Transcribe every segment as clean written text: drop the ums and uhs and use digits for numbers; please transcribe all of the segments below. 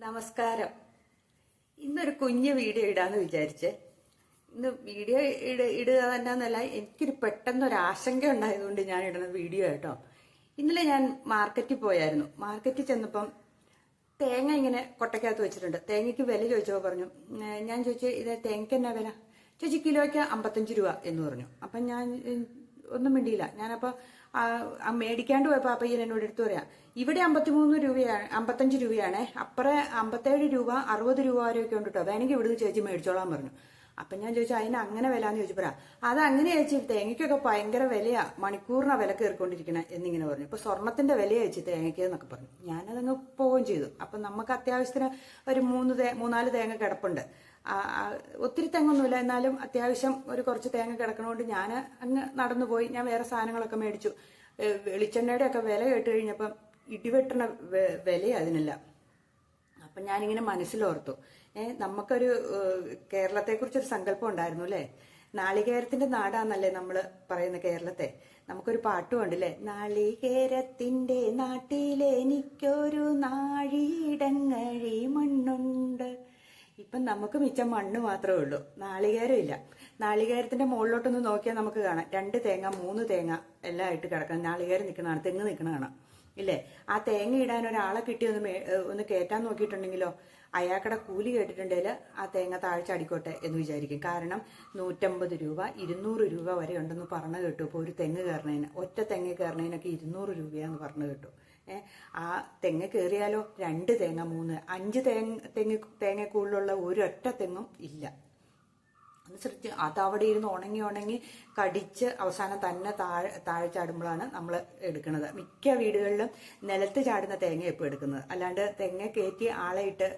നമസ്കാരം. ഇന്നൊരു കുഞ്ഞു വീഡിയോ ഇടാന്ന് വിചാരിച്ച്. ഇന്ന് വീഡിയോ ഇടുക തന്നെന്നല്ല, എനിക്കൊരു പെട്ടെന്നൊരു ആശങ്ക ഉണ്ടായതുകൊണ്ട് ഞാൻ ഇടുന്ന വീഡിയോ കേട്ടോ. ഇന്നലെ ഞാൻ മാർക്കറ്റിൽ പോയായിരുന്നു. മാർക്കറ്റിൽ ചെന്നപ്പം തേങ്ങ ഇങ്ങനെ കൊട്ടയ്ക്കകത്ത് വെച്ചിട്ടുണ്ട്. തേങ്ങയ്ക്ക് വില ചോദിച്ചപ്പോൾ പറഞ്ഞു, ഞാൻ ചോദിച്ചു ഇത് തേങ്ങയ്ക്ക് എന്നാ വില? ചോദിച്ചു കിലോയ്ക്ക് 55 രൂപ എന്ന് പറഞ്ഞു. അപ്പം ഞാൻ ഒന്നും മിണ്ടിയില്ല. ഞാനപ്പോൾ മേടിക്കാണ്ട് പോയപ്പോൾ ആ പയ്യൻ എന്നോട് എടുത്തു പറയാം, ഇവിടെ 53 രൂപയാണ്, 55 രൂപയാണ്, അപ്പുറം 57 രൂപ 60 രൂപ വരെയൊക്കെ ഉണ്ട് കേട്ടോ, വേണമെങ്കിൽ ഇവിടുന്ന് ചേച്ചി മേടിച്ചോളാൻ പറഞ്ഞു. അപ്പം ഞാൻ ചോദിച്ചു അതിന് അങ്ങനെ വില എന്ന് ചോദിച്ചപ്പോഴാ, അത് അങ്ങനെ ചേച്ചി തേങ്ങയ്ക്കൊക്കെ ഭയങ്കര വിലയാ, മണിക്കൂറിനാ വില കയറിക്കൊണ്ടിരിക്കണേ എന്നിങ്ങനെ പറഞ്ഞു. ഇപ്പൊ സ്വർണത്തിന്റെ വില ചേച്ചി തേങ്ങയ്ക്ക് എന്നൊക്കെ പറഞ്ഞു. ഞാനതങ്ങ് പോവുകയും ചെയ്തു. അപ്പം നമുക്ക് അത്യാവശ്യത്തിന് ഒരു 3-4 തേങ്ങ കിടപ്പുണ്ട്. ഒത്തിരി തെങ്ങൊന്നുമില്ല, എന്നാലും അത്യാവശ്യം ഒരു കുറച്ച് തേങ്ങ കിടക്കണോണ്ട് ഞാൻ അങ്ങ് നടന്നു പോയി. ഞാൻ വേറെ സാധനങ്ങളൊക്കെ മേടിച്ചു. വെളിച്ചെണ്ണയുടെ ഒക്കെ വില കേട്ട് കഴിഞ്ഞപ്പം ഇടിവെട്ടണ വിലയാ അതിനല്ല. അപ്പം ഞാനിങ്ങനെ മനസ്സിലോർത്തു, നമുക്കൊരു കേരളത്തെക്കുറിച്ചൊരു സങ്കല്പം ഉണ്ടായിരുന്നു അല്ലേ? നാളികേരത്തിന്റെ നാടാന്നല്ലേ നമ്മൾ പറയുന്ന കേരളത്തെ. നമുക്കൊരു പാട്ടുമുണ്ടല്ലേ, നാളികേരത്തിന്റെ നാട്ടിലെനിക്കൊരു നാഴിയിടങ്ങഴി മണ്ണുണ്ട്. ഇപ്പം നമുക്ക് മിച്ചം മണ്ണ് മാത്രമേ ഉള്ളൂ, നാളികേരം ഇല്ല. നാളികേരത്തിന്റെ മുകളിലോട്ടൊന്ന് നോക്കിയാൽ നമുക്ക് കാണാം 2 തേങ്ങ 3 തേങ്ങ എല്ലാം ആയിട്ട് കിടക്കാം. നാളികേരം നിൽക്കണതാണ്, തെങ്ങ് നിൽക്കണ കാണാം ഇല്ലേ? ആ തേങ്ങ ഇടാൻ ഒരാളെ കിട്ടി ഒന്ന് കയറ്റാൻ നോക്കിയിട്ടുണ്ടെങ്കിലോ, അയാൾക്കടെ കൂലി കേട്ടിട്ടുണ്ടെങ്കിൽ ആ തേങ്ങ താഴ്ച അടിക്കോട്ടെ എന്ന് വിചാരിക്കും. കാരണം 150 രൂപ 200 രൂപ വരെ ഉണ്ടെന്ന് പറഞ്ഞു കേട്ടു. ഇപ്പോൾ ഒരു തെങ്ങ് കയറണതിന്, ഒറ്റ തെങ്ങ് കയറണതിനൊക്കെ 200 രൂപയാന്ന് പറഞ്ഞു കേട്ടു. ആ തെങ്ങ് കയറിയാലോ 2 തേങ്ങ 3 5 തേങ്ങ കൂടുതലുള്ള ഒരൊറ്റ തെങ്ങും ഇല്ല. അനുസരിച്ച് അതവിടെ ഇരുന്ന് ഉണങ്ങി കടിച്ച് അവസാനം തന്നെ താഴെ ചാടുമ്പോഴാണ് നമ്മൾ എടുക്കുന്നത്. മിക്ക വീടുകളിലും നിലത്ത് ചാടുന്ന തേങ്ങ ഇപ്പോൾ എടുക്കുന്നത്. അല്ലാണ്ട് തെങ്ങ കയറ്റി ആളെ ഇട്ട്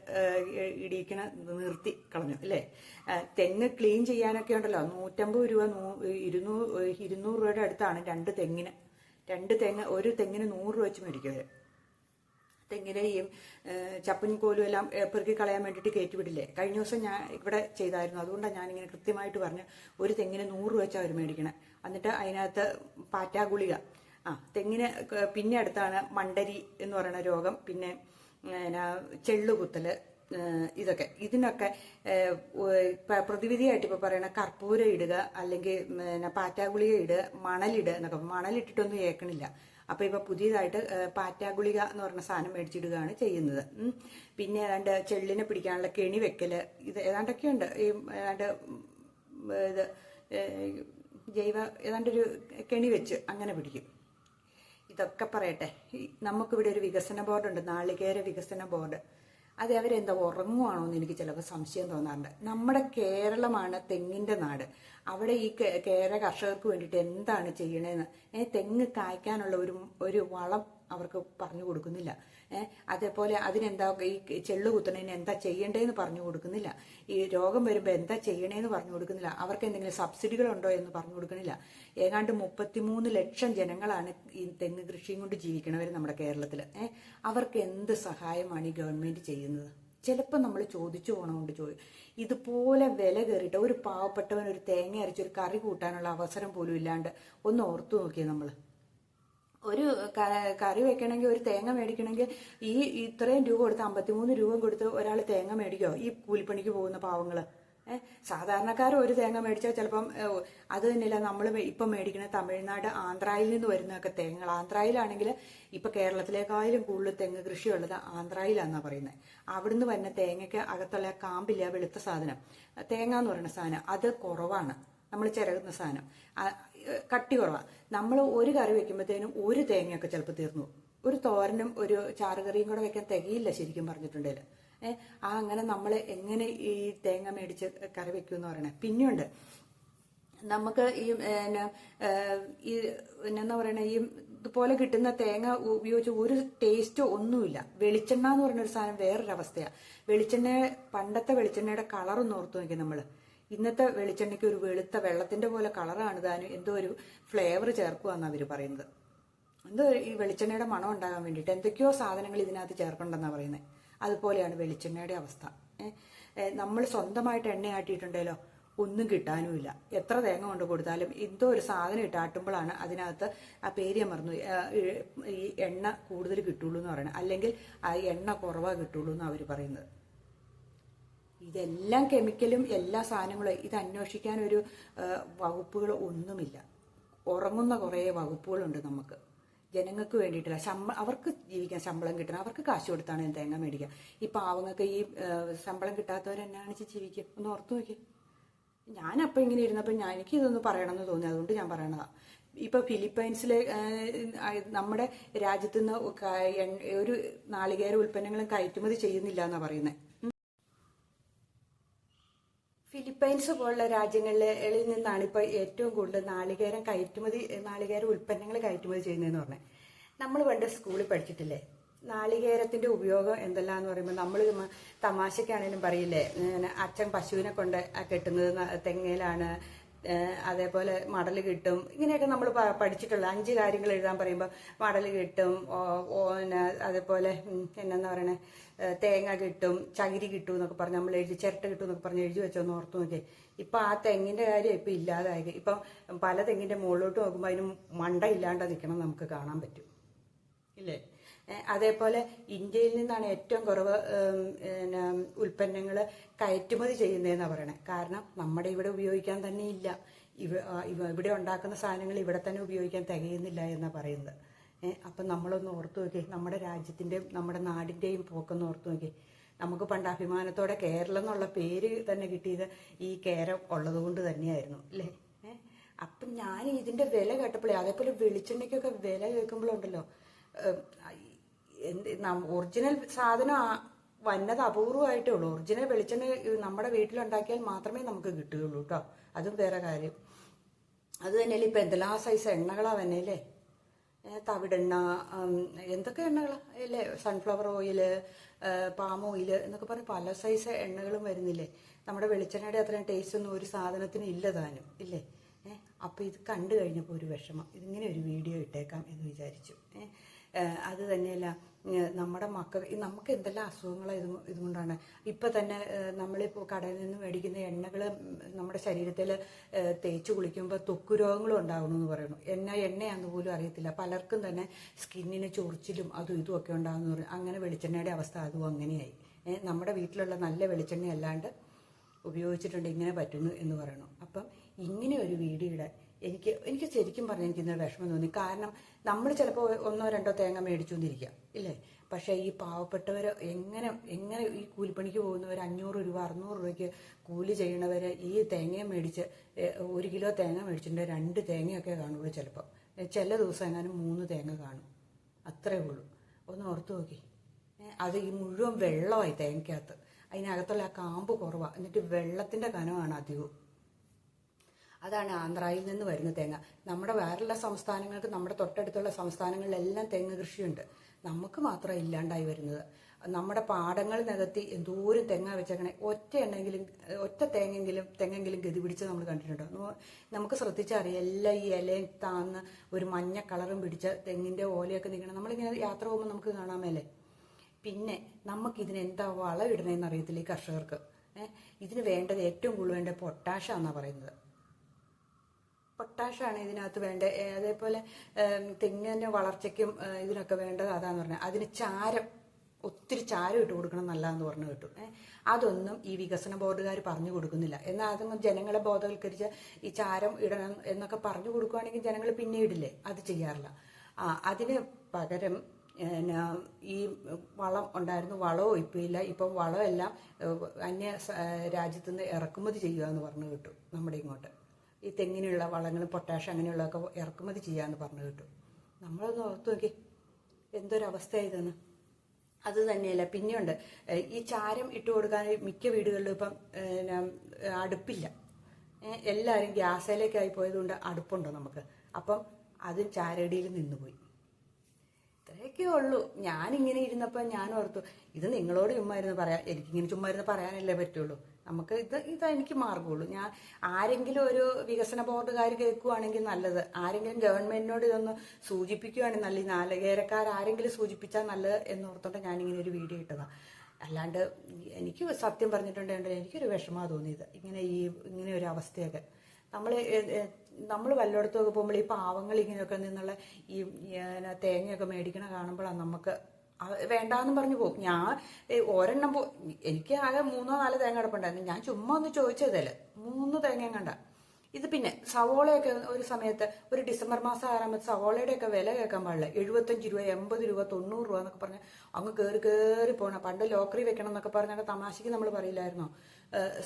ഇടിക്കണ നിർത്തി കളഞ്ഞു അല്ലേ? തെങ്ങ് ക്ലീൻ ചെയ്യാനൊക്കെ ഉണ്ടല്ലോ, 150 രൂപ 200 രൂപയുടെ അടുത്താണ് 2 തെങ്ങ്. ഒരു തെങ്ങിന് 100 രൂപ വെച്ച് മേടിക്കും. തെങ്ങിനെയും ചപ്പും കോലും എല്ലാം പെറുക്കി കളയാൻ വേണ്ടിയിട്ട് കയറ്റിവിടില്ലേ? കഴിഞ്ഞ ദിവസം ഞാൻ ഇവിടെ ചെയ്തായിരുന്നു. അതുകൊണ്ടാണ് ഞാനിങ്ങനെ കൃത്യമായിട്ട് പറഞ്ഞു, ഒരു തെങ്ങിന് 100 രൂപ വെച്ചാൽ അവർ മേടിക്കണേ. എന്നിട്ട് അതിനകത്ത് പാറ്റാ ഗുളിക, തെങ്ങിന് പിന്നെ അടുത്താണ് മണ്ടരി എന്ന് പറയുന്ന രോഗം, പിന്നെ ചെള്ളുകുത്തല്, ഇതൊക്കെ. ഇതിനൊക്കെ പ്രതിവിധിയായിട്ട് ഇപ്പോൾ പറയണ കർപ്പൂരം ഇടുക, അല്ലെങ്കിൽ പാറ്റാഗുളിക ഇടുക, മണലിടുക എന്നൊക്കെ. മണലിട്ടിട്ടൊന്നും ഏക്കണില്ല. അപ്പൊ ഇപ്പൊ പുതിയതായിട്ട് പാറ്റാഗുളിക എന്ന് പറഞ്ഞ സാധനം മേടിച്ചിടുകയാണ് ചെയ്യുന്നത്. പിന്നെ ഏതാണ്ട് ചെള്ളിനെ പിടിക്കാനുള്ള കെണി വെക്കല്, ഇത് ഏതാണ്ടൊക്കെ ഉണ്ട്. ഈ ഏതാണ്ട് ഇത് ജൈവ ഏതാണ്ടൊരു കെണി വെച്ച് അങ്ങനെ പിടിക്കും. ഇതൊക്കെ പറയട്ടെ, നമുക്കിവിടെ ഒരു വികസന ബോർഡുണ്ട്, നാളികേര വികസന ബോർഡ്. അത് അവരെന്താ ഉറങ്ങുവാണോ എന്ന് എനിക്ക് ചിലപ്പോൾ സംശയം തോന്നാറുണ്ട്. നമ്മുടെ കേരളമാണ് തെങ്ങിന്റെ നാട്. അവിടെ ഈ കേര കർഷകർക്ക് വേണ്ടിയിട്ട് എന്താണ് ചെയ്യണേന്ന്, തെങ്ങ് കായ്ക്കാനുള്ള ഒരു വളം അവർക്ക് പറഞ്ഞു കൊടുക്കുന്നില്ല. അതേപോലെ അതിനെന്താ ഈ ചെള്ളു കുത്തണേന് എന്താ ചെയ്യണ്ടേന്ന് പറഞ്ഞു കൊടുക്കുന്നില്ല. ഈ രോഗം വരുമ്പോൾ എന്താ ചെയ്യണേന്ന് പറഞ്ഞു കൊടുക്കുന്നില്ല. അവർക്ക് എന്തെങ്കിലും സബ്സിഡികളുണ്ടോ എന്ന് പറഞ്ഞു കൊടുക്കുന്നില്ല. ഏതാണ്ട് 33 ലക്ഷം ജനങ്ങളാണ് ഈ തെങ്ങ് കൃഷിയും കൊണ്ട് ജീവിക്കണവർ നമ്മുടെ കേരളത്തിൽ. അവർക്ക് എന്ത് സഹായമാണ് ഈ ഗവൺമെന്റ് ചെയ്യുന്നത്? ചിലപ്പോൾ നമ്മൾ ചോദിച്ചു പോകണമുണ്ട്. ഇതുപോലെ വില കയറിയിട്ട് ഒരു പാവപ്പെട്ടവൻ ഒരു തേങ്ങ അരച്ചൊരു കറി കൂട്ടാനുള്ള അവസരം പോലും ഇല്ലാണ്ട് ഒന്ന് ഓർത്തു നോക്കിയേ നമ്മൾ. ഒരു കറി വെക്കണമെങ്കിൽ, ഒരു തേങ്ങ മേടിക്കണമെങ്കിൽ ഈ ഇത്രയും രൂപ കൊടുത്ത് 53 രൂപ കൊടുത്ത് ഒരാൾ തേങ്ങ മേടിക്കോ? ഈ കൂലിപ്പണിക്ക് പോകുന്ന പാവങ്ങള്. സാധാരണക്കാർ ഒരു തേങ്ങ മേടിച്ചാൽ ചിലപ്പം അത് തന്നെയല്ല നമ്മൾ ഇപ്പം മേടിക്കുന്ന തമിഴ്നാട് ആന്ധ്രയിൽ നിന്ന് വരുന്നതൊക്കെ തേങ്ങകൾ. ആന്ധ്രയിലാണെങ്കിൽ ഇപ്പൊ കേരളത്തിലേക്കായാലും കൂടുതൽ തെങ്ങ് കൃഷിയുള്ളത് ആന്ധ്രയിലാന്നാ പറയുന്നത്. അവിടുന്ന് വരുന്ന തേങ്ങയ്ക്ക് അകത്തുള്ള കാമ്പില്ല, വെളുത്ത സാധനം തേങ്ങ എന്ന് പറയുന്ന സാധനം അത് കുറവാണ്. നമ്മൾ ചിരകുന്ന സാധനം കട്ടി കുറവാണ്. നമ്മൾ ഒരു കറി വെക്കുമ്പോഴത്തേനും ഒരു തേങ്ങയൊക്കെ ചിലപ്പോൾ തീർന്നു. ഒരു തോരനും ഒരു ചാറുകറിയും കൂടെ വെക്കാൻ തികയില്ല ശരിക്കും പറഞ്ഞിട്ടുണ്ടെങ്കിൽ. അങ്ങനെ നമ്മൾ എങ്ങനെ ഈ തേങ്ങ മേടിച്ച് കറി വെക്കും എന്ന് പറയണേ. പിന്നെയുണ്ട് നമുക്ക് എന്നാ പറയണ, ഈ ഇതുപോലെ കിട്ടുന്ന തേങ്ങ ഉപയോഗിച്ച് ഒരു ടേസ്റ്റോ ഒന്നുമില്ല. വെളിച്ചെണ്ണ എന്ന് പറയുന്ന ഒരു സാധനം വേറൊരവസ്ഥയാണ്. പണ്ടത്തെ വെളിച്ചെണ്ണയുടെ കളറൊന്നും ഓർത്തു നോക്കി നമ്മൾ. ഇന്നത്തെ വെളിച്ചെണ്ണയ്ക്ക് ഒരു വെളുത്ത വെള്ളത്തിന്റെ പോലെ കളറാണ് താനും, എന്തോ ഒരു ഫ്ലേവർ ചേർക്കുവാന്നാണ് അവർ പറയുന്നത്. എന്തോ ഈ വെളിച്ചെണ്ണയുടെ മണം ഉണ്ടാകാൻ വേണ്ടിയിട്ട് എന്തൊക്കെയോ സാധനങ്ങൾ ഇതിനകത്ത് ചേർക്കണ്ടെന്നാണ് പറയുന്നത്. അതുപോലെയാണ് വെളിച്ചെണ്ണയുടെ അവസ്ഥ. നമ്മൾ സ്വന്തമായിട്ട് എണ്ണ ആട്ടിയിട്ടുണ്ടല്ലോ, ഒന്നും കിട്ടാനുമില്ല. എത്ര തേങ്ങ കൊണ്ട് കൊടുത്താലും എന്തോ ഒരു സാധനം ഇട്ടാട്ടുമ്പോഴാണ് അതിനകത്ത് ആ പേര് ഞാൻ മറന്നു, ഈ എണ്ണ കൂടുതൽ കിട്ടുള്ളൂ എന്ന് പറയുന്നത്, അല്ലെങ്കിൽ ആ എണ്ണ കുറവാ കിട്ടുള്ളൂ എന്ന് അവർ പറയുന്നത്. ഇതെല്ലാം കെമിക്കലും എല്ലാ സാധനങ്ങളും, ഇത് അന്വേഷിക്കാൻ ഒരു വകുപ്പുകൾ ഒന്നുമില്ല. ഉറങ്ങുന്ന കുറേ വകുപ്പുകളുണ്ട് നമുക്ക്, ജനങ്ങൾക്ക് വേണ്ടിയിട്ടില്ല. അവർക്ക് ജീവിക്കാൻ ശമ്പളം കിട്ടണം, അവർക്ക് കാശ് കൊടുത്താണ് തേങ്ങ മേടിക്കുക. ഈ പാവങ്ങൾക്ക്, ഈ ശമ്പളം കിട്ടാത്തവരെന്നാണ് ജീവിക്കുക? ഒന്ന് ഓർത്തു നോക്കി. ഞാനപ്പോൾ ഇങ്ങനെ ഇരുന്നപ്പോൾ എനിക്കിതൊന്ന് പറയണമെന്ന് തോന്നി, അതുകൊണ്ട് ഞാൻ പറയണതാണ്. ഇപ്പൊ ഫിലിപ്പൈൻസിലെ നമ്മുടെ രാജ്യത്തു നിന്ന് ഒരു നാളികേര ഉൽപ്പന്നങ്ങളും കയറ്റുമതി ചെയ്യുന്നില്ല എന്നാ പറയുന്നത്. ഫിലിപ്പൈൻസ് പോലുള്ള രാജ്യങ്ങളിൽ നിന്നാണ് ഇപ്പോൾ ഏറ്റവും കൂടുതൽ നാളികേര ഉൽപ്പന്നങ്ങൾ കയറ്റുമതി ചെയ്യുന്നതെന്ന് പറഞ്ഞത്. നമ്മൾ പണ്ട് സ്കൂളിൽ പഠിച്ചിട്ടില്ലേ, നാളികേരത്തിന്റെ ഉപയോഗം എന്തെല്ലാം എന്ന് പറയുമ്പോൾ നമ്മൾ തമാശക്കാണേലും പറയില്ലേ, അച്ഛൻ പശുവിനെ കൊണ്ട് കെട്ടുന്നത് തെങ്ങയിലാണ്, അതേപോലെ മടൽ കിട്ടും, ഇങ്ങനെയൊക്കെ നമ്മൾ പഠിച്ചിട്ടുള്ള 5 കാര്യങ്ങൾ എഴുതാൻ പറയുമ്പോൾ മടൽ കിട്ടും, അതേപോലെ എന്നാ പറയണേ, തേങ്ങ കിട്ടും, ചകിരി കിട്ടും എന്നൊക്കെ പറഞ്ഞ് നമ്മൾ എഴുതി, ചിരട്ട കിട്ടും എന്നൊക്കെ പറഞ്ഞ് എഴുതി വെച്ചോന്ന് ഓർത്തു നോക്കിയേ. ഇപ്പം ആ തെങ്ങിന്റെ കാര്യം ഇപ്പം ഇല്ലാതായി. ഇപ്പം പല തെങ്ങിന്റെ മുകളിലോട്ട് നോക്കുമ്പോൾ അതിന് മണ്ട ഇല്ലാണ്ട് നിൽക്കണം നമുക്ക് കാണാൻ പറ്റും, ഇല്ലേ? അതേപോലെ ഇന്ത്യയിൽ നിന്നാണ് ഏറ്റവും കുറവ് ഉൽപ്പന്നങ്ങൾ കയറ്റുമതി ചെയ്യുന്നതെന്നാണ് പറയണേ. കാരണം നമ്മുടെ ഇവിടെ ഉപയോഗിക്കാൻ തന്നെ ഇല്ല, ഇവിടെ ഉണ്ടാക്കുന്ന സാധനങ്ങൾ ഇവിടെ തന്നെ ഉപയോഗിക്കാൻ തികയുന്നില്ല എന്നാണ് പറയുന്നത്. അപ്പം നമ്മളൊന്ന് ഓർത്തു നോക്കി, നമ്മുടെ രാജ്യത്തിൻ്റെയും നമ്മുടെ നാടിൻ്റെയും പോക്കൊന്ന് ഓർത്തു നോക്കി. നമുക്ക് പണ്ട് അഭിമാനത്തോടെ കേരളം എന്നുള്ള പേര് തന്നെ കിട്ടിയത് ഈ കേരം ഉള്ളത് കൊണ്ട് തന്നെയായിരുന്നു, അല്ലേ? അപ്പം ഞാൻ ഇതിൻ്റെ വില കേട്ടപ്പോഴേ, അതേപോലെ വെളിച്ചെണ്ണയ്ക്കൊക്കെ വില കേൾക്കുമ്പോഴുണ്ടല്ലോ, ഒറിജിനൽ സാധനം വന്നത് അപൂർവമായിട്ടേ ഉള്ളൂ. ഒറിജിനൽ വെളിച്ചെണ്ണ നമ്മുടെ വീട്ടിലുണ്ടാക്കിയാൽ മാത്രമേ നമുക്ക് കിട്ടുകയുള്ളൂ കേട്ടോ. അതും വേറെ കാര്യം. അത് തന്നെയല്ലേ ഇപ്പം എന്തെല്ലാം സൈസ് എണ്ണകളാ വന്നേലേ, തവിടെണ്ണ, എന്തൊക്കെ എണ്ണകളാ അല്ലേ, സൺഫ്ലവർ ഓയില്, പാം ഓയില് എന്നൊക്കെ പറഞ്ഞ് പല സൈസ് എണ്ണകളും വരുന്നില്ലേ. നമ്മുടെ വെളിച്ചെണ്ണയുടെ അത്രയും ടേസ്റ്റ് ഒന്നും ഒരു സാധനത്തിന് ഇല്ല താനും, ഇല്ലേ? അപ്പോൾ ഇത് കണ്ടു കഴിഞ്ഞപ്പോൾ ഒരു വിഷമം, ഇതിങ്ങനെ ഒരു വീഡിയോ ഇട്ടേക്കാം എന്ന് വിചാരിച്ചു. അത് തന്നെയല്ല, നമ്മുടെ നമുക്ക് എന്തെല്ലാം അസുഖങ്ങളാണ് ഇതുകൊണ്ടാണ്. ഇപ്പം തന്നെ നമ്മളിപ്പോൾ കടയിൽ നിന്ന് മേടിക്കുന്ന എണ്ണകൾ നമ്മുടെ ശരീരത്തിൽ തേച്ച് കുളിക്കുമ്പോൾ ത്വക്ക് രോഗങ്ങളും ഉണ്ടാകണമെന്ന് പറയുന്നു. എണ്ണയാണെന്ന് പോലും അറിയത്തില്ല. പലർക്കും തന്നെ സ്കിന്നിന് ചൊറിച്ചിലും അതും ഇതും ഒക്കെ ഉണ്ടാകുമെന്ന് പറയും. അങ്ങനെ വെളിച്ചെണ്ണയുടെ അവസ്ഥ അതും അങ്ങനെയായി. നമ്മുടെ വീട്ടിലുള്ള നല്ല വെളിച്ചെണ്ണ അല്ലാണ്ട് ഉപയോഗിച്ചിട്ടുണ്ട് ഇങ്ങനെ പറ്റുന്നു എന്ന് പറയണു. അപ്പം ഇങ്ങനെ ഒരു വീഡിയോയുടെ എനിക്ക് ശരിക്കും പറഞ്ഞാൽ എനിക്കിന്നൊരു വിഷമം തോന്നി. കാരണം നമ്മൾ ചിലപ്പോൾ 1 2 തേങ്ങ മേടിച്ചു എന്നിരിക്കാം, ഇല്ലേ? പക്ഷേ ഈ പാവപ്പെട്ടവർ എങ്ങനെ ഈ കൂലിപ്പണിക്ക് പോകുന്നവർ 500 രൂപ 600 രൂപയ്ക്ക് കൂലി ചെയ്യണവർ ഈ തേങ്ങയും മേടിച്ച് 1 കിലോ തേങ്ങ മേടിച്ചിട്ടുണ്ട് 2 തേങ്ങയൊക്കെ കാണുള്ളൂ. ചിലപ്പോൾ ചില ദിവസം എങ്ങാനും 3 തേങ്ങ കാണും, അത്രേ ഉള്ളൂ. ഒന്ന് ഓർത്ത് നോക്കി. അത് ഈ മുഴുവൻ വെള്ളമായി തേങ്ങയ്ക്കകത്ത്, അതിനകത്തുള്ള ആ കാമ്പ് കുറവാണ്, എന്നിട്ട് വെള്ളത്തിൻ്റെ കനമാണ് അധികവും. അതാണ് ആന്ധ്രയിൽ നിന്ന് വരുന്ന തേങ്ങ. നമ്മുടെ വേറെയുള്ള സംസ്ഥാനങ്ങൾക്ക്, നമ്മുടെ തൊട്ടടുത്തുള്ള സംസ്ഥാനങ്ങളിലെല്ലാം തെങ്ങ് കൃഷിയുണ്ട്, നമുക്ക് മാത്രം ഇല്ലാണ്ടായി വരുന്നത്. നമ്മുടെ പാടങ്ങൾ നികത്തി എന്തോരം തെങ്ങ വെച്ചേക്കണേ. ഒറ്റ തെങ്ങെങ്കിലും ഗതി പിടിച്ച് നമ്മൾ കണ്ടിട്ടുണ്ടോ? നമുക്ക് ശ്രദ്ധിച്ചറിയാം, എല്ലാം ഈ ഇലയും താന്ന് ഒരു മഞ്ഞ കളറും പിടിച്ച തെങ്ങിൻ്റെ ഓലയൊക്കെ നിൽക്കണം. നമ്മളിങ്ങനെ യാത്ര പോകുമ്പോൾ നമുക്ക് കാണാമല്ലേ. പിന്നെ നമുക്കിതിന് എന്താ വളം ഇടണമെന്ന് അറിയത്തില്ല ഈ കർഷകർക്ക്. ഇതിന് വേണ്ടത് ഏറ്റവും കൂടുതൽ വേണ്ടത് പൊട്ടാഷാന്നാണ് പറയുന്നത്. പൊട്ടാഷാണ് ഇതിനകത്ത് വേണ്ടത്. അതേപോലെ തെങ്ങിൻ്റെ വളർച്ചയ്ക്കും ഇതിനൊക്കെ വേണ്ടത് അതാന്ന് പറഞ്ഞാൽ അതിന് ഒത്തിരി ചാരം ഇട്ട് കൊടുക്കണം നല്ലതെന്ന് പറഞ്ഞു കേട്ടു. അതൊന്നും ഈ വികസന ബോർഡുകാർ പറഞ്ഞു കൊടുക്കുന്നില്ല. എന്നാൽ അതൊന്നും ജനങ്ങളെ ബോധവൽക്കരിച്ച് ഈ ചാരം ഇടണം എന്നൊക്കെ പറഞ്ഞു കൊടുക്കുകയാണെങ്കിൽ ജനങ്ങൾ പിന്നെ ഇടില്ലേ, അത് ചെയ്യാറില്ല. അതിന് പകരം ഈ വളം ഉണ്ടായിരുന്നു, വളവും ഇപ്പം ഇല്ല. ഇപ്പം വളമെല്ലാം അന്യ രാജ്യത്തുനിന്ന് ഇറക്കുമതി ചെയ്യുക എന്ന് പറഞ്ഞു കേട്ടു. നമ്മുടെ ഇങ്ങോട്ട് ഈ തെങ്ങിനുള്ള വളങ്ങളും പൊട്ടാഷ് അങ്ങനെയുള്ളതൊക്കെ ഇറക്കുമതി ചെയ്യാമെന്ന് പറഞ്ഞു കേട്ടു. നമ്മളൊന്ന് ഓർത്ത് നോക്കി എന്തൊരവസ്ഥയായതെന്ന്. അത് തന്നെയല്ല, പിന്നെയുണ്ട് ഈ ചാരം ഇട്ട് കൊടുക്കാൻ മിക്ക വീടുകളിലും ഇപ്പം അടുപ്പില്ല. എല്ലാവരും ഗ്യാസിലേക്കായി പോയതുകൊണ്ട് അടുപ്പുണ്ടോ നമുക്ക്? അപ്പം അതും ചാരടിയിൽ നിന്നുപോയി. ഇത്രയൊക്കെ ഉള്ളൂ. ഞാനിങ്ങനെ ഇരുന്നപ്പോൾ ഞാൻ ഓർത്തു, ഇത് നിങ്ങളോട് ചുമ്മാ ഇരുന്ന് പറയാം, എനിക്കിങ്ങനെ ചുമ്മാ ഇരുന്ന് പറയാനല്ലേ പറ്റുള്ളൂ. നമുക്ക് എനിക്ക് മാർഗമുള്ളൂ. ഞാൻ ആരെങ്കിലും ഒരു വികസന ബോർഡുകാർ കേൾക്കുവാണെങ്കിൽ നല്ലത്, ആരെങ്കിലും ഗവൺമെന്റിനോട് ഇതൊന്ന് സൂചിപ്പിക്കുകയാണെങ്കിൽ നല്ല, ഈ നാളികേരക്കാർ ആരെങ്കിലും സൂചിപ്പിച്ചാൽ നല്ലത് എന്നോർത്തോണ്ട് ഞാനിങ്ങനെ ഒരു വീഡിയോ ഇട്ടതാണ്. അല്ലാണ്ട് എനിക്ക് സത്യം പറഞ്ഞിട്ടുണ്ടെങ്കിൽ എനിക്കൊരു വിഷമമാണ് തോന്നിയത് ഇങ്ങനെ ഒരു അവസ്ഥയൊക്കെ. നമ്മൾ വല്ലയിടത്തുമൊക്കെ പോകുമ്പോൾ ഈ പാവങ്ങൾ ഇങ്ങനെയൊക്കെ നിന്നുള്ള ഈ തേങ്ങയൊക്കെ മേടിക്കണ കാണുമ്പോഴാണ് നമുക്ക് വേണ്ടാന്ന് പറഞ്ഞു പോകും. ഞാൻ ഒരെണ്ണം എനിക്ക് ആകെ 3-4 തേങ്ങ കിടപ്പുണ്ടായിരുന്നു. ഞാൻ ചുമ്മാ ഒന്ന് ചോദിച്ചതല്ലേ, 3 തേങ്ങ കണ്ട. ഇത് പിന്നെ സവോളയൊക്കെ ഒരു സമയത്ത് ഒരു ഡിസംബർ മാസം ആകുമ്പോൾ സവോളയുടെയൊക്കെ വില കേൾക്കാൻ പാടില്ല. 75 രൂപ, 80 രൂപ, 90 രൂപ എന്നൊക്കെ പറഞ്ഞ് അങ്ങ് കയറി പോകണം. പണ്ട് ലോക്കറി വെക്കണം എന്നൊക്കെ പറഞ്ഞാൽ തമാശയ്ക്ക് നമ്മൾ പറയില്ലായിരുന്നോ?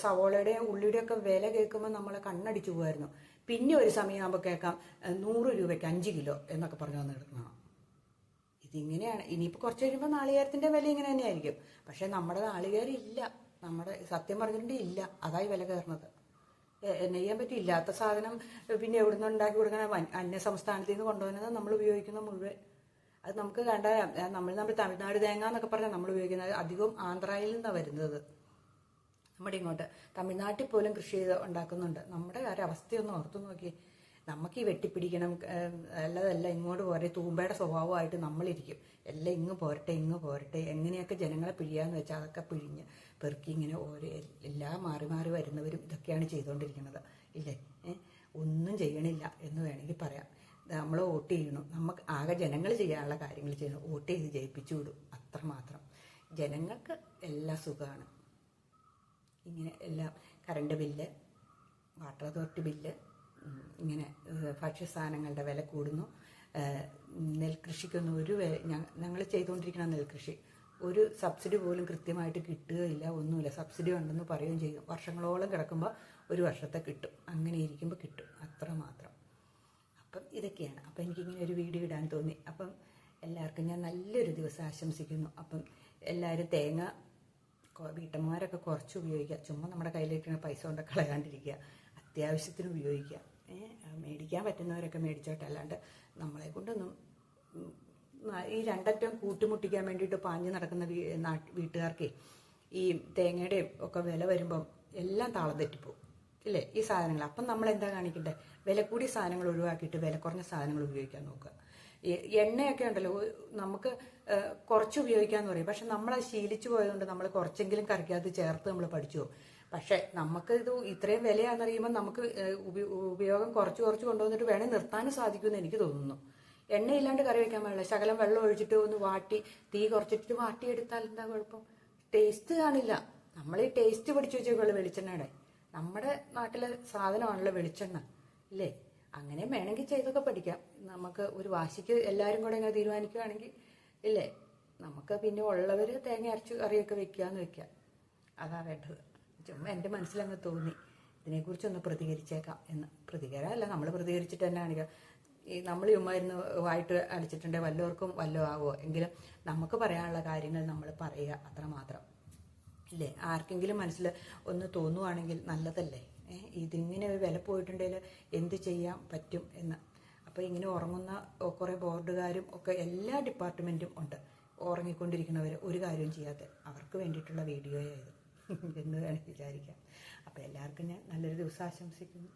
സവോളയുടെയും ഉള്ളിയുടെയും ഒക്കെ വില കേൾക്കുമ്പോൾ നമ്മളെ കണ്ണടിച്ചു പോകുമായിരുന്നു. പിന്നെ ഒരു സമയമാകുമ്പോൾ കേൾക്കാം 100 രൂപയ്ക്ക് 5 കിലോ എന്നൊക്കെ പറഞ്ഞു വന്ന് കിടക്കണം. ഇതിങ്ങനെയാണ്. ഇനിയിപ്പോൾ കുറച്ച് കഴിയുമ്പോൾ നാളികേരത്തിൻ്റെ വില ഇങ്ങനെ തന്നെയായിരിക്കും. പക്ഷെ നമ്മുടെ നാളികേരം ഇല്ല, നമ്മുടെ സത്യം പറഞ്ഞിട്ടുണ്ടെങ്കിൽ ഇല്ല. അതായി വില കയറുന്നത്. നെയ്യാൻ പറ്റില്ലാത്ത സാധനം പിന്നെ എവിടുന്ന് ഉണ്ടാക്കി കൊടുക്കണം? അന്യ സംസ്ഥാനത്തിൽ നിന്ന് കൊണ്ടുവരുന്നത് നമ്മൾ ഉപയോഗിക്കുന്ന മുഴുവൻ. അത് നമുക്ക് കണ്ട നമ്മൾ തമിഴ്നാട് തേങ്ങ എന്നൊക്കെ പറഞ്ഞാൽ നമ്മൾ ഉപയോഗിക്കുന്നത് അധികവും ആന്ധ്രയിൽ നിന്നാണ് വരുന്നത്. നമ്മുടെ ഇങ്ങോട്ട് തമിഴ്നാട്ടിൽ പോലും കൃഷി ചെയ്ത് ഉണ്ടാക്കുന്നുണ്ട്. നമ്മുടെ അവസ്ഥയൊന്നും ഓർത്തു നോക്കി. നമുക്ക് ഈ വെട്ടിപ്പിടിക്കണം അല്ലതല്ല ഇങ്ങോട്ട് പോരെ, തൂമ്പയുടെ സ്വഭാവമായിട്ട് നമ്മളിരിക്കും. എല്ലാം ഇങ്ങ് പോരട്ടെ എങ്ങനെയൊക്കെ ജനങ്ങളെ പിഴിയാന്ന് വെച്ചാൽ അതൊക്കെ പിഴിഞ്ഞ് പെറുക്കി ഇങ്ങനെ എല്ലാം മാറി വരുന്നവരും ഇതൊക്കെയാണ് ചെയ്തുകൊണ്ടിരിക്കുന്നത്. ഇല്ലേ? ഒന്നും ചെയ്യണില്ല എന്ന് വേണമെങ്കിൽ പറയാം. നമ്മൾ വോട്ട് ചെയ്യണം, നമുക്ക് ആകെ ജനങ്ങൾ ചെയ്യാനുള്ള കാര്യങ്ങൾ ചെയ്യണം. വോട്ട് ചെയ്ത് ജയിപ്പിച്ചു വിടും, അത്രമാത്രം. ജനങ്ങൾക്ക് എല്ലാ സുഖമാണ്. ഇങ്ങനെ എല്ലാം current bill, water authority bill, ഇങ്ങനെ ഭക്ഷ്യസാധനങ്ങളുടെ വില കൂടുന്നു. നെൽകൃഷിക്കൊന്നും ഞങ്ങൾ ചെയ്തുകൊണ്ടിരിക്കുന്ന നെൽകൃഷി ഒരു സബ്സിഡി പോലും കൃത്യമായിട്ട് കിട്ടുകയില്ല, ഒന്നുമില്ല. സബ്സിഡി ഉണ്ടെന്ന് പറയുകയും ചെയ്യും. വർഷങ്ങളോളം കിടക്കുമ്പോൾ ഒരു വർഷത്തെ കിട്ടും. അങ്ങനെ ഇരിക്കുമ്പോൾ കിട്ടും, അത്രമാത്രം. അപ്പം ഇതൊക്കെയാണ്. അപ്പം എനിക്കിങ്ങനെ ഒരു വീഡിയോ ഇടാൻ തോന്നി. അപ്പം എല്ലാവർക്കും ഞാൻ നല്ലൊരു ദിവസം ആശംസിക്കുന്നു. അപ്പം എല്ലാവരും തേങ്ങ വീട്ടമ്മമാരൊക്കെ കുറച്ച് ഉപയോഗിക്കുക. ചുമ്മാ നമ്മുടെ കയ്യിലിരിക്കുന്ന പൈസ കൊണ്ട് കളയാണ്ടിരിക്കുക. അത്യാവശ്യത്തിന് ഉപയോഗിക്കുക. മേടിക്കാൻ പറ്റുന്നവരൊക്കെ മേടിച്ചോട്ടെ. അല്ലാണ്ട് നമ്മളെ കൊണ്ടൊന്നും ഈ രണ്ടറ്റം കൂട്ടിമുട്ടിക്കാൻ വേണ്ടിയിട്ട് പാഞ്ഞു നടക്കുന്ന വീട്ടുകാർക്ക് ഈ തേങ്ങയുടെയും ഒക്കെ വില വരുമ്പം എല്ലാം താളം തെറ്റിപ്പോവും. ഇല്ലേ ഈ സാധനങ്ങൾ? അപ്പം നമ്മൾ എന്താ കാണിക്കണ്ടേ? വില കൂടിയ സാധനങ്ങൾ ഒഴിവാക്കിയിട്ട് വില കുറഞ്ഞ സാധനങ്ങൾ ഉപയോഗിക്കാൻ നോക്കുക. എണ്ണയൊക്കെ ഉണ്ടല്ലോ, നമുക്ക് കുറച്ച് ഉപയോഗിക്കാമെന്ന് പറയും. പക്ഷെ നമ്മളത് ശീലിച്ചു പോയതുകൊണ്ട് നമ്മൾ കുറച്ചെങ്കിലും കറിക്കകത്ത് ചേർത്ത് നമ്മൾ പഠിച്ചു പോകും. പക്ഷെ നമുക്ക് ഇത് ഇത്രയും വിലയാണെന്നറിയുമ്പോൾ നമുക്ക് ഉപയോഗം കുറച്ച് കൊണ്ടുവന്നിട്ട് വേണേൽ നിർത്താനും സാധിക്കുമെന്ന് എനിക്ക് തോന്നുന്നു. എണ്ണയില്ലാണ്ട് കറി വയ്ക്കാൻ പാടില്ല. ശകലം വെള്ളം ഒഴിച്ചിട്ട് ഒന്ന് വാട്ടി തീ കുറച്ചിട്ട് വാട്ടിയെടുത്താൽ എന്താ കുഴപ്പം? ടേസ്റ്റ് കാണില്ല. നമ്മൾ ഈ ടേസ്റ്റ് പഠിച്ചു വെച്ചേക്കുള്ളൂ വെളിച്ചെണ്ണയുടെ. നമ്മുടെ നാട്ടിലെ സാധനമാണല്ലോ വെളിച്ചെണ്ണ, ഇല്ലേ? അങ്ങനെ വേണമെങ്കിൽ ചെയ്തൊക്കെ പഠിക്കാം. നമുക്ക് ഒരു വാശിക്ക് എല്ലാവരും കൂടെ ഇങ്ങനെ തീരുമാനിക്കുകയാണെങ്കിൽ, ഇല്ലേ, നമുക്ക് പിന്നെ ഉള്ളവർ തേങ്ങ അരച്ച് കറിയൊക്കെ വെക്കുകയെന്ന് വെക്കാം. അതാ വേണ്ടത്. ചുമ്മാ എൻ്റെ മനസ്സിലങ്ങ് തോന്നി ഇതിനെക്കുറിച്ചൊന്ന് പ്രതികരിച്ചേക്കാം എന്ന്. പ്രതികരമല്ല, നമ്മൾ പ്രതികരിച്ചിട്ട് തന്നെ കാണിക്കുക. ഈ നമ്മൾ ചുമ്മായിരുന്നു വായിട്ട് അടിച്ചിട്ടുണ്ടെങ്കിൽ വല്ലവർക്കും വല്ലതും ആകുമോ? എങ്കിലും നമുക്ക് പറയാനുള്ള കാര്യങ്ങൾ നമ്മൾ പറയുക, അത്രമാത്രം. ഇല്ലേ? ആർക്കെങ്കിലും മനസ്സിൽ ഒന്ന് തോന്നുവാണെങ്കിൽ നല്ലതല്ലേ? ഇതിങ്ങനെ വില പോയിട്ടുണ്ടെങ്കിൽ എന്ത് ചെയ്യാൻ പറ്റും എന്ന്. അപ്പോൾ ഇങ്ങനെ ഉറങ്ങുന്ന കുറേ ബോർഡുകാരും ഒക്കെ എല്ലാ ഡിപ്പാർട്ട്മെൻറ്റും ഉണ്ട്. ഉറങ്ങിക്കൊണ്ടിരിക്കുന്നവർ ഒരു കാര്യവും ചെയ്യാതെ അവർക്ക് വേണ്ടിയിട്ടുള്ള വീഡിയോയായത് എന്ന് വേണമെങ്കിൽ വിചാരിക്കാം. അപ്പോൾ എല്ലാവർക്കും ഞാൻ നല്ലൊരു ദിവസം ആശംസിക്കുന്നു.